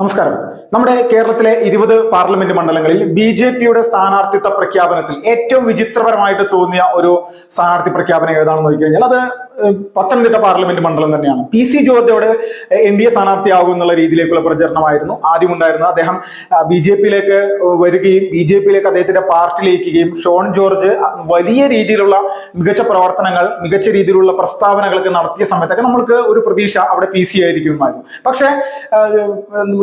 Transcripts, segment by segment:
നമസ്കാരം. നമ്മുടെ കേരളത്തിലെ 20 പാർലമെന്റ് മണ്ഡലങ്ങളിൽ ബി.ജെ.പിയുടെ സ്ഥാനാർത്ഥിത്വ പ്രഖ്യാപനത്തിൽ ഏറ്റവും വിചിത്രപരമായിട്ട് തോന്നിയ ഒരു സ്ഥാനാർത്ഥി പ്രഖ്യാപനം ഏതാണെന്ന് നോക്കി കഴിഞ്ഞാൽ അത് പത്തനംതിട്ട പാർലമെന്റ് മണ്ഡലം തന്നെയാണ്. പി.സി. ജോർജോട് എൻ.ഡി.എ സ്ഥാനാർത്ഥിയാകും എന്നുള്ള രീതിയിലേക്കുള്ള പ്രചരണമായിരുന്നു ആദ്യം ഉണ്ടായിരുന്നത്. അദ്ദേഹം ബി.ജെ.പിയിലേക്ക് വരികയും ബി.ജെ.പിയിലേക്ക് അദ്ദേഹത്തിന്റെ പാർട്ടി ലയിക്കുകയും ഷോൺ ജോർജ് വലിയ രീതിയിലുള്ള മികച്ച പ്രവർത്തനങ്ങൾ, മികച്ച രീതിയിലുള്ള പ്രസ്താവനകളൊക്കെ നടത്തിയ സമയത്തൊക്കെ നമ്മൾക്ക് ഒരു പ്രതീക്ഷ അവിടെ പി.സി. ആയിരിക്കുമായിരുന്നു. പക്ഷേ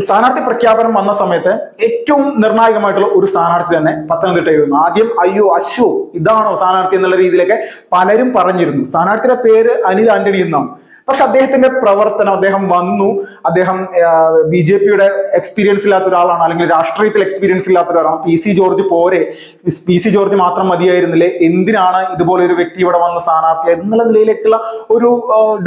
സ്ഥാനാർത്ഥി പ്രഖ്യാപനം വന്ന സമയത്ത് ഏറ്റവും നിർണായകമായിട്ടുള്ള ഒരു സ്ഥാനാർത്ഥി തന്നെ പത്തനംതിട്ടയായിരുന്നു. ആദ്യം അശ്വ ഇതാണോ സ്ഥാനാർത്ഥി എന്നുള്ള രീതിയിലൊക്കെ പലരും പറഞ്ഞിരുന്നു. സ്ഥാനാർത്ഥിയുടെ പേര് അനിൽ ആന്റണി എന്നാണ്. പക്ഷെ അദ്ദേഹത്തിന്റെ പ്രവർത്തനം, അദ്ദേഹം വന്നു, അദ്ദേഹം ബി.ജെ.പിയുടെ എക്സ്പീരിയൻസ് ഇല്ലാത്ത ഒരാളാണ്, അല്ലെങ്കിൽ രാഷ്ട്രീയത്തിൽ എക്സ്പീരിയൻസ് ഇല്ലാത്ത ഒരാളാണ്. പി.സി. ജോർജ് പോരെ, പി.സി. ജോർജ് മാത്രം മതിയായിരുന്നില്ലേ, എന്തിനാണ് ഇതുപോലെ ഒരു വ്യക്തി ഇവിടെ വന്ന സ്ഥാനാർത്ഥി എന്നുള്ള നിലയിലേക്കുള്ള ഒരു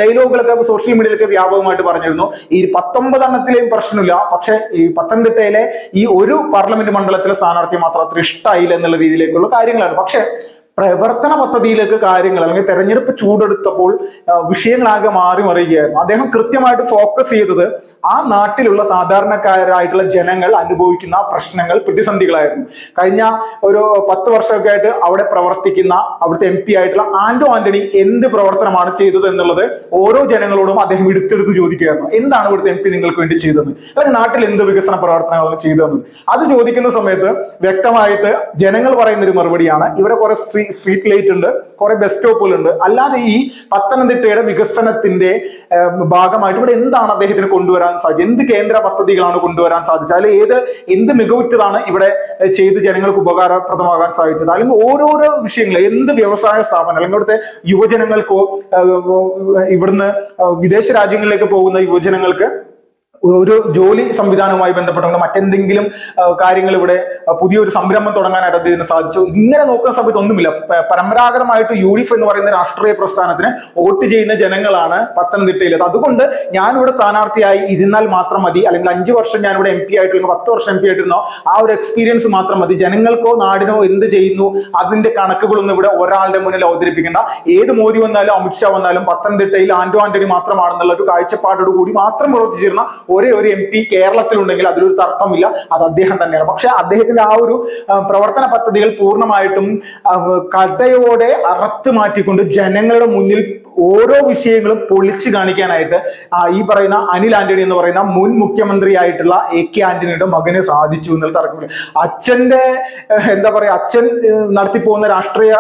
ഡയലോഗുകളൊക്കെ സോഷ്യൽ മീഡിയയിലൊക്കെ വ്യാപകമായിട്ട് പറഞ്ഞിരുന്നു. ഈ 19 എണ്ണത്തിലെയും പ്രശ്നമില്ല, പക്ഷെ ഈ പത്തനംതിട്ടയിലെ ഈ ഒരു പാർലമെന്റ് മണ്ഡലത്തിലെ സ്ഥാനാർത്ഥി മാത്രം അത്ര ഇഷ്ടമായില്ല എന്നുള്ള രീതിയിലേക്കുള്ള കാര്യങ്ങളാണ്. പക്ഷെ പ്രവർത്തന പദ്ധതിയിലേക്ക് കാര്യങ്ങൾ, അല്ലെങ്കിൽ തെരഞ്ഞെടുപ്പ് ചൂടെടുത്തപ്പോൾ വിഷയങ്ങളാകെ മാറി മറിയുകയായിരുന്നു. അദ്ദേഹം കൃത്യമായിട്ട് ഫോക്കസ് ചെയ്തത് ആ നാട്ടിലുള്ള സാധാരണക്കാരായിട്ടുള്ള ജനങ്ങൾ അനുഭവിക്കുന്ന പ്രശ്നങ്ങൾ, പ്രതിസന്ധികളായിരുന്നു. കഴിഞ്ഞ ഒരു 10 വർഷമൊക്കെ ആയിട്ട് അവിടെ പ്രവർത്തിക്കുന്ന അവിടുത്തെ MP ആയിട്ടുള്ള ആന്റോ ആന്റണി എന്ത് പ്രവർത്തനമാണ് ചെയ്തത് എന്നുള്ളത് ഓരോ ജനങ്ങളോടും അദ്ദേഹം എടുത്തെടുത്ത് ചോദിക്കുകയായിരുന്നു. എന്താണ് ഇവിടുത്തെ MP നിങ്ങൾക്ക് വേണ്ടി ചെയ്തതെന്ന്, അല്ലെങ്കിൽ നാട്ടിൽ എന്ത് വികസന പ്രവർത്തനങ്ങളാണ് ചെയ്തതെന്ന് അത് ചോദിക്കുന്ന സമയത്ത് വ്യക്തമായിട്ട് ജനങ്ങൾ പറയുന്ന ഒരു മറുപടിയാണ്, ഇവിടെ കുറെ സ്ട്രീറ്റ് ലൈറ്റ് ഉണ്ട്, കുറെ ബസ് സ്റ്റോപ്പുകളുണ്ട്, അല്ലാതെ ഈ പത്തനംതിട്ടയുടെ വികസനത്തിന്റെ ഭാഗമായിട്ട് ഇവിടെ എന്താണ് അദ്ദേഹത്തിന് കൊണ്ടുവരാൻ സാധിച്ചത്, എന്ത് കേന്ദ്ര പദ്ധതികളാണ് കൊണ്ടുവരാൻ സാധിച്ചത്, അല്ലെങ്കിൽ എന്ത് മികവുറ്റതാണ് ഇവിടെ ചെയ്ത് ജനങ്ങൾക്ക് ഉപകാരപ്രദമാകാൻ സാധിച്ചത്, അല്ലെങ്കിൽ ഓരോരോ വിഷയങ്ങൾ, എന്ത് വ്യവസായ സ്ഥാപനം, അല്ലെങ്കിൽ ഇവിടുത്തെ യുവജനങ്ങൾക്കോ ഇവിടുന്ന് വിദേശ രാജ്യങ്ങളിലേക്ക് പോകുന്ന യുവജനങ്ങൾക്ക് ഒരു ജോലി സംവിധാനവുമായി ബന്ധപ്പെട്ടുകൊണ്ട് മറ്റെന്തെങ്കിലും കാര്യങ്ങൾ, ഇവിടെ പുതിയൊരു സംരംഭം തുടങ്ങാനായിട്ട് അദ്ദേഹത്തിന് സാധിച്ചു. ഇങ്ങനെ നോക്കുന്ന സമയത്ത് ഒന്നുമില്ല. പരമ്പരാഗതമായിട്ട് UDF എന്ന് പറയുന്ന രാഷ്ട്രീയ പ്രസ്ഥാനത്തിന് വോട്ട് ചെയ്യുന്ന ജനങ്ങളാണ് പത്തനംതിട്ടയിലത്. അതുകൊണ്ട് ഞാനിവിടെ സ്ഥാനാർത്ഥിയായി ഇരുന്നാൽ മാത്രം മതി, അല്ലെങ്കിൽ 5 വർഷം ഞാനിവിടെ MP ആയിട്ടിരുന്നോ 10 വർഷം MP ആയിട്ടിരുന്നോ ആ ഒരു എക്സ്പീരിയൻസ് മാത്രം മതി, ജനങ്ങൾക്കോ നാടിനോ എന്ത് ചെയ്യുന്നു അതിന്റെ കണക്കുകളൊന്നും ഇവിടെ ഒരാളുടെ മുന്നിൽ അവതരിപ്പിക്കേണ്ട, ഏത് മോദി വന്നാലും അമിത്ഷാ വന്നാലും പത്തനംതിട്ടയിൽ ആന്റോ ആന്റണി മാത്രമാണെന്നുള്ള ഒരു കാഴ്ചപ്പാടോട് കൂടി മാത്രം പ്രവർത്തിച്ചിരുന്ന ഒരേ ഒരു MP കേരളത്തിലുണ്ടെങ്കിൽ അതിലൊരു തർക്കമില്ല, അത് അദ്ദേഹം തന്നെയാണ്. പക്ഷെ അദ്ദേഹത്തിന്റെ ആ ഒരു പ്രവർത്തന പദ്ധതികൾ പൂർണ്ണമായിട്ടും കടയോടെ അറത്ത് മാറ്റിക്കൊണ്ട് ജനങ്ങളുടെ മുന്നിൽ ഓരോ വിഷയങ്ങളും പൊളിച്ചു കാണിക്കാനായിട്ട് ഈ പറയുന്ന അനിൽ ആന്റണി എന്ന് പറയുന്ന മുൻ മുഖ്യമന്ത്രിയായിട്ടുള്ള AK ആന്റണിയുടെ മകന് സാധിച്ചു എന്നുള്ള തർക്കമില്ല. അച്ഛന്റെ എന്താ പറയാ, അച്ഛൻ നടത്തിപ്പോകുന്ന രാഷ്ട്രീയ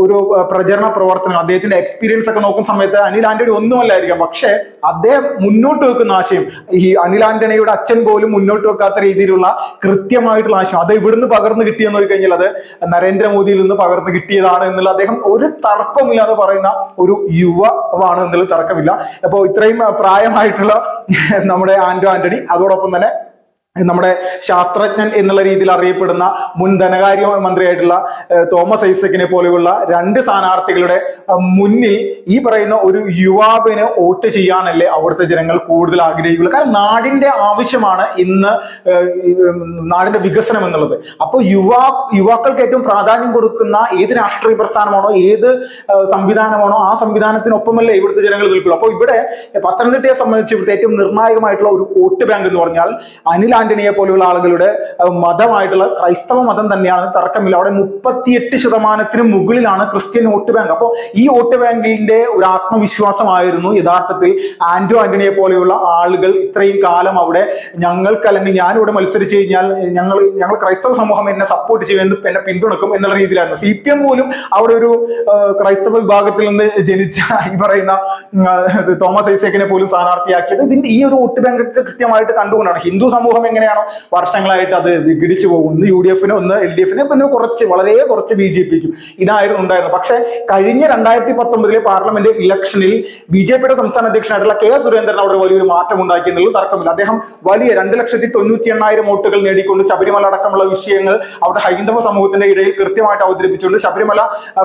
ഒരു പ്രചരണ പ്രവർത്തനം, അദ്ദേഹത്തിന്റെ എക്സ്പീരിയൻസ് ഒക്കെ നോക്കുന്ന സമയത്ത് അനിൽ ആന്റണി ഒന്നുമല്ലായിരിക്കാം, പക്ഷെ അദ്ദേഹം മുന്നോട്ട് വെക്കുന്ന ആശയം, ഈ അനിൽ ആന്റണിയുടെ അച്ഛൻ പോലും മുന്നോട്ട് വെക്കാത്ത രീതിയിലുള്ള കൃത്യമായിട്ടുള്ള ആശയം, അത് ഇവിടുന്ന് പകർന്നു കിട്ടിയെന്ന് നോക്കി കഴിഞ്ഞാൽ അത് നരേന്ദ്രമോദിയിൽ നിന്ന് പകർന്നു കിട്ടിയതാണ് എന്നുള്ള അദ്ദേഹം ഒരു തർക്കമില്ലാതെ പറയുന്ന ഒരു യുവാവാണ് എന്നുള്ളത് തർക്കമില്ല. അപ്പോൾ ഇത്രയും പ്രായമായിട്ടുള്ള നമ്മുടെ ആന്റോ ആന്റണി, അതോടൊപ്പം തന്നെ നമ്മുടെ ശാസ്ത്രജ്ഞൻ എന്നുള്ള രീതിയിൽ അറിയപ്പെടുന്ന മുൻ ധനകാര്യ മന്ത്രിയായിട്ടുള്ള തോമസ് ഐസക്കിനെ പോലെയുള്ള 2 സ്ഥാനാർത്ഥികളുടെ മുന്നിൽ ഈ പറയുന്ന ഒരു യുവാവിന് വോട്ട് ചെയ്യാനല്ലേ അവിടുത്തെ ജനങ്ങൾ കൂടുതൽ ആഗ്രഹിക്കുള്ളൂ. കാരണം നാടിന്റെ ആവശ്യമാണ് ഇന്ന് നാടിന്റെ വികസനം എന്നുള്ളത്. അപ്പോൾ യുവാക്കൾക്ക് ഏറ്റവും പ്രാധാന്യം കൊടുക്കുന്ന ഏത് രാഷ്ട്രീയ പ്രസ്ഥാനമാണോ, ഏത് സംവിധാനമാണോ ആ സംവിധാനത്തിനൊപ്പമല്ലേ ഇവിടുത്തെ ജനങ്ങൾ നിൽക്കുള്ളൂ. അപ്പോൾ ഇവിടെ പത്തനംതിട്ടയെ സംബന്ധിച്ച് ഇവിടുത്തെ ഏറ്റവും നിർണായകമായിട്ടുള്ള ഒരു വോട്ട് ബാങ്ക് എന്ന് പറഞ്ഞാൽ അനിൽ ആന്റണിയെ പോലെയുള്ള ആളുകളുടെ മതമായിട്ടുള്ള ക്രൈസ്തവ മതം തന്നെയാണ്, തർക്കമില്ല. അവിടെ 38% മുകളിലാണ് ക്രിസ്ത്യൻ വോട്ട് ബാങ്ക്. അപ്പോൾ ഈ വോട്ട് ബാങ്കിന്റെ ഒരു ആത്മവിശ്വാസമായിരുന്നു യഥാർത്ഥത്തിൽ ആന്റോ ആന്റണിയെ പോലെയുള്ള ആളുകൾ ഇത്രയും കാലം അവിടെ ഞങ്ങൾക്ക്, അല്ലെങ്കിൽ ഞാനിവിടെ മത്സരിച്ച് കഴിഞ്ഞാൽ ഞങ്ങൾ ക്രൈസ്തവ സമൂഹം എന്നെ സപ്പോർട്ട് ചെയ്യും, എന്നെ പിന്തുണക്കും എന്നുള്ള രീതിയിലായിരുന്നു. CPM പോലും അവിടെ ഒരു ക്രൈസ്തവ വിഭാഗത്തിൽ നിന്ന് ജനിച്ച ഈ പറയുന്ന തോമസ് ഐസക്കിനെ പോലും സ്ഥാനാർത്ഥിയാക്കിയത് ഇതിന്റെ ഈ ഒരു വോട്ട് ബാങ്ക് ഒക്കെ കൃത്യമായിട്ട് കണ്ടുകൊണ്ടാണ്. ഹിന്ദു സമൂഹം എങ്ങനെയാണോ വർഷങ്ങളായിട്ട് അത് വിഘടിച്ചു പോകും, ഒന്ന് UDF-നും ഒന്ന് LDF-നും, പിന്നെ വളരെ കുറച്ച് BJP-ക്കും ഇതായിരുന്നു ഉണ്ടായിരുന്നത്. പക്ഷെ കഴിഞ്ഞ 2019 പാർലമെന്റ് ഇലക്ഷനിൽ BJP-യുടെ സംസ്ഥാന അധ്യക്ഷനായിട്ടുള്ള K. സുരേന്ദ്രൻ അവിടെ വലിയൊരു മാറ്റം ഉണ്ടാക്കി എന്നുള്ളത് തർക്കമില്ല. അദ്ദേഹം വലിയ 2,98,000 വോട്ടുകൾ നേടിക്കൊണ്ട് ശബരിമല അടക്കമുള്ള വിഷയങ്ങൾ അവിടെ ഹൈന്ദവ സമൂഹത്തിന്റെ ഇടയിൽ കൃത്യമായിട്ട് അവതരിപ്പിച്ചുകൊണ്ട് ശബരിമല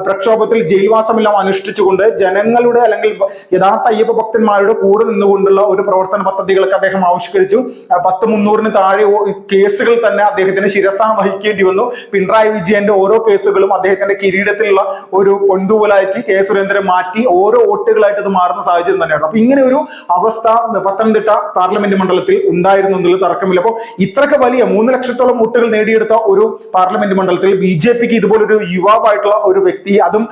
പ്രക്ഷോഭത്തിൽ ജയിൽവാസമെല്ലാം അനുഷ്ഠിച്ചുകൊണ്ട് ജനങ്ങളുടെ, അല്ലെങ്കിൽ യഥാർത്ഥ അയ്യപ്പ ഭക്തന്മാരുടെ കൂടെ നിന്നുകൊണ്ടുള്ള ഒരു പ്രവർത്തന പദ്ധതികളൊക്കെ അദ്ദേഹം ആവിഷ്കരിച്ചു. 10-300 താഴെ കേസുകൾ തന്നെ അദ്ദേഹത്തിന് ശിരസാ വഹിക്കേണ്ടി വന്നു. പിണറായി വിജയന്റെ ഓരോ കേസുകളും അദ്ദേഹത്തിന്റെ കിരീടത്തിലുള്ള ഒരു പൊന്തൂവലാക്കി കെ സുരേന്ദ്രൻ മാറ്റി ഓരോ വോട്ടുകളായിട്ട് ഇത് മാറുന്ന സാഹചര്യം തന്നെയാണ്. അപ്പൊ ഇങ്ങനെ ഒരു അവസ്ഥ പത്തനംതിട്ട പാർലമെന്റ് മണ്ഡലത്തിൽ ഉണ്ടായിരുന്നു എന്നുള്ള തർക്കമില്ല. അപ്പോൾ ഇത്രയൊക്കെ വലിയ 3 ലക്ഷത്തോളം വോട്ടുകൾ നേടിയെടുത്ത ഒരു പാർലമെന്റ് മണ്ഡലത്തിൽ ബി.ജെ.പിക്ക് ഇതുപോലൊരു യുവാവായിട്ടുള്ള ഒരു വ്യക്തി, അതും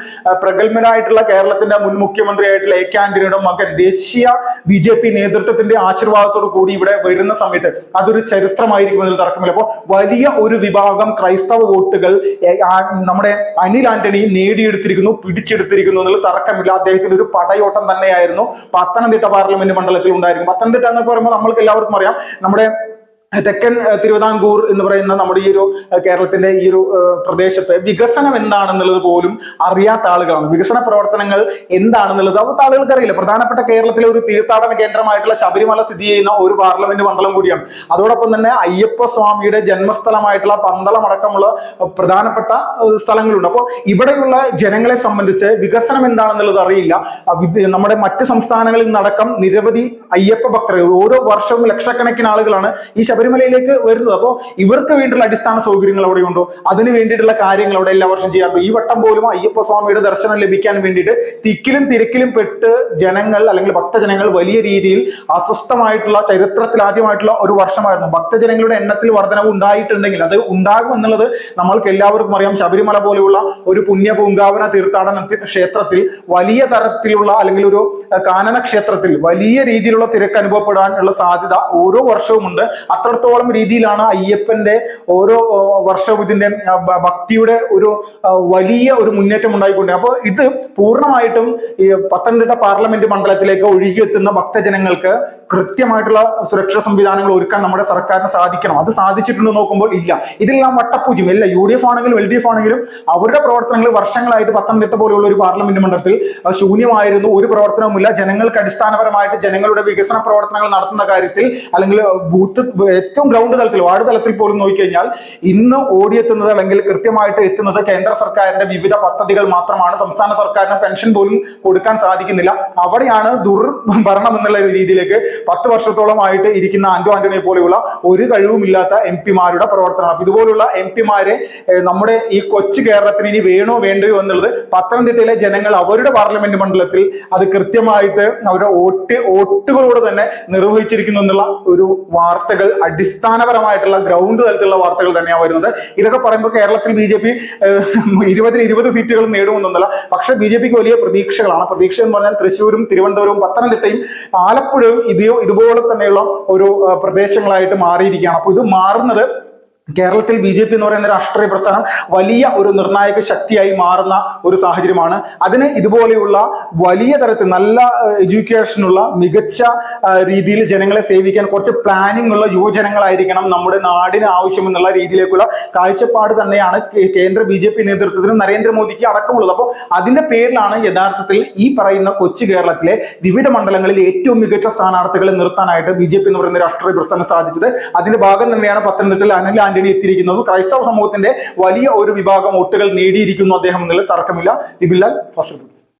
പ്രഗത്ഭനായിട്ടുള്ള കേരളത്തിന്റെ മുൻ മുഖ്യമന്ത്രിയായിട്ടുള്ള എ കെ ആന്റണിയുടെ മകൻ ദേശീയ ബി.ജെ.പി നേതൃത്വത്തിന്റെ ആശീർവാദത്തോടു കൂടി ഇവിടെ വരുന്ന സമയത്ത് അതൊരു ചരിത്രമായിരിക്കും എന്നതിൽ തർക്കമില്ല. അപ്പോൾ വലിയ ഒരു വിഭാഗം ക്രൈസ്തവ വോട്ടുകൾ നമ്മുടെ അനിൽ ആന്റണി നേടിയെടുത്തിരിക്കുന്നു, പിടിച്ചെടുത്തിരിക്കുന്നു എന്നുള്ള തർക്കമില്ല. അദ്ദേഹത്തിന്റെ ഒരു പടയോട്ടം തന്നെയായിരുന്നു പത്തനംതിട്ട പാർലമെന്റ് മണ്ഡലത്തിൽ ഉണ്ടായിരിക്കും. പത്തനംതിട്ട എന്ന് പറയുമ്പോൾ നമ്മൾക്ക് എല്ലാവർക്കും അറിയാം, നമ്മുടെ തെക്കൻ തിരുവിതാംകൂർ എന്ന് പറയുന്ന നമ്മുടെ ഈ ഒരു കേരളത്തിന്റെ ഈ ഒരു പ്രദേശത്ത് വികസനം എന്താണെന്നുള്ളത് പോലും അറിയാത്ത ആളുകളാണ്. വികസന പ്രവർത്തനങ്ങൾ എന്താണെന്നുള്ളത് അവിടുത്തെ ആളുകൾക്ക് അറിയില്ല. പ്രധാനപ്പെട്ട കേരളത്തിലെ ഒരു തീർത്ഥാടന കേന്ദ്രമായിട്ടുള്ള ശബരിമല സ്ഥിതി ചെയ്യുന്ന ഒരു പാർലമെന്റ് മണ്ഡലം കൂടിയാണ്. അതോടൊപ്പം തന്നെ അയ്യപ്പ സ്വാമിയുടെ ജന്മസ്ഥലമായിട്ടുള്ള പന്തളം അടക്കമുള്ള പ്രധാനപ്പെട്ട സ്ഥലങ്ങളുണ്ട്. അപ്പോൾ ഇവിടെയുള്ള ജനങ്ങളെ സംബന്ധിച്ച് വികസനം എന്താണെന്നുള്ളത് അറിയില്ല. നമ്മുടെ മറ്റ് സംസ്ഥാനങ്ങളിൽ നിന്നടക്കം നിരവധി അയ്യപ്പ ഭക്തർ ഓരോ വർഷവും ലക്ഷക്കണക്കിന് ആളുകളാണ് ഈ ശബരിമലയിലേക്ക് വരുന്നത്. അപ്പോൾ ഇവർക്ക് വേണ്ടിയുള്ള അടിസ്ഥാന സൗകര്യങ്ങൾ അവിടെ ഉണ്ടോ? അതിന് വേണ്ടിയിട്ടുള്ള കാര്യങ്ങൾ അവിടെ എല്ലാ വർഷം ചെയ്യാറുണ്ട്. ഈ വട്ടം പോലും അയ്യപ്പ സ്വാമിയുടെ ദർശനം ലഭിക്കാൻ വേണ്ടിയിട്ട് തിക്കിലും തിരക്കിലും പെട്ട് ജനങ്ങൾ അല്ലെങ്കിൽ ഭക്തജനങ്ങൾ വലിയ രീതിയിൽ അസ്വസ്ഥമായിട്ടുള്ള ചരിത്രത്തിൽ ആദ്യമായിട്ടുള്ള ഒരു വർഷമായിരുന്നു. ഭക്തജനങ്ങളുടെ എണ്ണത്തിൽ വർധനവ് ഉണ്ടായിട്ടുണ്ടെങ്കിൽ അത് ഉണ്ടാകും എന്നുള്ളത് നമ്മൾക്ക് എല്ലാവർക്കും അറിയാം. ശബരിമല പോലെയുള്ള ഒരു പുണ്യ പൂങ്കാവന തീർത്ഥാടന ക്ഷേത്രത്തിൽ വലിയ തരത്തിലുള്ള അല്ലെങ്കിൽ ഒരു കാനന ക്ഷേത്രത്തിൽ വലിയ രീതിയിലുള്ള തിരക്ക് അനുഭവപ്പെടാനുള്ള സാധ്യത ഓരോ വർഷവും ഉണ്ട്. അത്രത്തോളം രീതിയിലാണ് അയ്യപ്പന്റെ ഓരോ വർഷവും ഇതിന്റെ ഭക്തിയുടെ ഒരു വലിയ ഒരു മുന്നേറ്റം ഉണ്ടായിക്കൊണ്ട്. അപ്പോൾ ഇത് പൂർണ്ണമായിട്ടും ഈ പത്തനംതിട്ട പാർലമെന്റ് മണ്ഡലത്തിലേക്ക് ഒഴുകിയെത്തുന്ന ഭക്തജനങ്ങൾക്ക് കൃത്യമായിട്ടുള്ള സുരക്ഷാ സംവിധാനങ്ങൾ ഒരുക്കാൻ നമ്മുടെ സർക്കാരിന് സാധിക്കണം. അത് സാധിച്ചിട്ടുണ്ട് നോക്കുമ്പോൾ ഇല്ല. ഇതെല്ലാം വട്ടപ്പൂജ്യം. അല്ല UDF ആണെങ്കിലും LDF ആണെങ്കിലും അവരുടെ പ്രവർത്തനങ്ങൾ വർഷങ്ങളായിട്ട് പത്തനംതിട്ട പോലെയുള്ള ഒരു പാർലമെന്റ് മണ്ഡലത്തിൽ ശൂന്യമായിരുന്നു. ഒരു പ്രവർത്തനവുമില്ല. ജനങ്ങൾക്ക് അടിസ്ഥാനപരമായിട്ട് ജനങ്ങളുടെ വികസന പ്രവർത്തനങ്ങൾ നടത്തുന്ന കാര്യത്തിൽ അല്ലെങ്കിൽ ബൂത്ത് ഏറ്റവും ഗ്രൗണ്ട് തലത്തിൽ വാർഡ് തലത്തിൽ പോലും നോക്കിക്കഴിഞ്ഞാൽ ഇന്ന് ഓടിയെത്തുന്നത് അല്ലെങ്കിൽ കൃത്യമായിട്ട് എത്തുന്നത് കേന്ദ്ര സർക്കാരിന്റെ വിവിധ പദ്ധതികൾ മാത്രമാണ്. സംസ്ഥാന സർക്കാരിന് പെൻഷൻ പോലും കൊടുക്കാൻ സാധിക്കുന്നില്ല. അവിടെയാണ് ദുർഭരണം എന്നുള്ള രീതിയിലേക്ക് 10 വർഷത്തോളമായിട്ട് ഇരിക്കുന്ന ആന്റോ ആന്റണിയെ പോലെയുള്ള ഒരു കഴിവുമില്ലാത്ത MP-മാരുടെ പ്രവർത്തനം. ഇതുപോലുള്ള MP-മാരെ നമ്മുടെ ഈ കൊച്ചു കേരളത്തിന് ഇനി വേണോ വേണ്ടയോ എന്നുള്ളത് പത്തനംതിട്ടയിലെ ജനങ്ങൾ അവരുടെ പാർലമെന്റ് മണ്ഡലത്തിൽ അത് കൃത്യമായിട്ട് അവരുടെ വോട്ടുകളോട് തന്നെ നിർവഹിച്ചിരിക്കുന്നു എന്നുള്ള ഒരു വാർത്തകൾ അടിസ്ഥാനപരമായിട്ടുള്ള ഗ്രൗണ്ട് തലത്തിലുള്ള വാർത്തകൾ തന്നെയാണ് വരുന്നത്. ഇതൊക്കെ പറയുമ്പോൾ കേരളത്തിൽ ബി.ജെ.പി 20 സീറ്റുകൾ നേടുമെന്നല്ല. പക്ഷെ ബി.ജെ.പിക്ക് വലിയ പ്രതീക്ഷകളാണ്. പ്രതീക്ഷ എന്ന് പറഞ്ഞാൽ തൃശ്ശൂരും തിരുവനന്തപുരവും പത്തനംതിട്ടയും ആലപ്പുഴയും ഇതുപോലെ തന്നെയുള്ള ഒരു പ്രദേശങ്ങളായിട്ട് മാറിയിരിക്കുകയാണ്. അപ്പൊ ഇത് മാറുന്നത് കേരളത്തിൽ ബി.ജെ.പി എന്ന് പറയുന്ന രാഷ്ട്രീയ പ്രസ്ഥാനം വലിയ ഒരു നിർണായക ശക്തിയായി മാറുന്ന ഒരു സാഹചര്യമാണ്. അതിന് ഇതുപോലെയുള്ള വലിയ തരത്തിൽ നല്ല എഡ്യൂക്കേഷനുള്ള മികച്ച രീതിയിൽ ജനങ്ങളെ സേവിക്കാൻ കുറച്ച് പ്ലാനിംഗ് ഉള്ള യുവജനങ്ങളായിരിക്കണം നമ്മുടെ നാടിന് ആവശ്യമെന്നുള്ള രീതിയിലേക്കുള്ള കാഴ്ചപ്പാട് തന്നെയാണ് കേന്ദ്ര ബി.ജെ.പി നേതൃത്വത്തിനും നരേന്ദ്രമോദിക്ക് അടക്കമുള്ളത്. അപ്പോൾ അതിന്റെ പേരിലാണ് യഥാർത്ഥത്തിൽ ഈ പറയുന്ന കൊച്ചു കേരളത്തിലെ വിവിധ മണ്ഡലങ്ങളിൽ ഏറ്റവും മികച്ച സ്ഥാനാർത്ഥികളെ നിർത്താനായിട്ട് ബി.ജെ.പി എന്ന് പറയുന്ന രാഷ്ട്രീയ പ്രസ്ഥാനം സാധിച്ചത്. അതിന്റെ ഭാഗം തന്നെയാണ് പത്തനംതിട്ടയിൽ അനിൽ ആന്റണി എത്തിയിരിക്കുന്നത്. ക്രൈസ്തവ സമൂഹത്തിന്റെ വലിയ ഒരു വിഭാഗം വോട്ടുകൾ നേടിയിരിക്കുന്നു അദ്ദേഹം എന്നുള്ള തർക്കമില്ല. ബിബിലാൽ ഫസ്റ്റ്.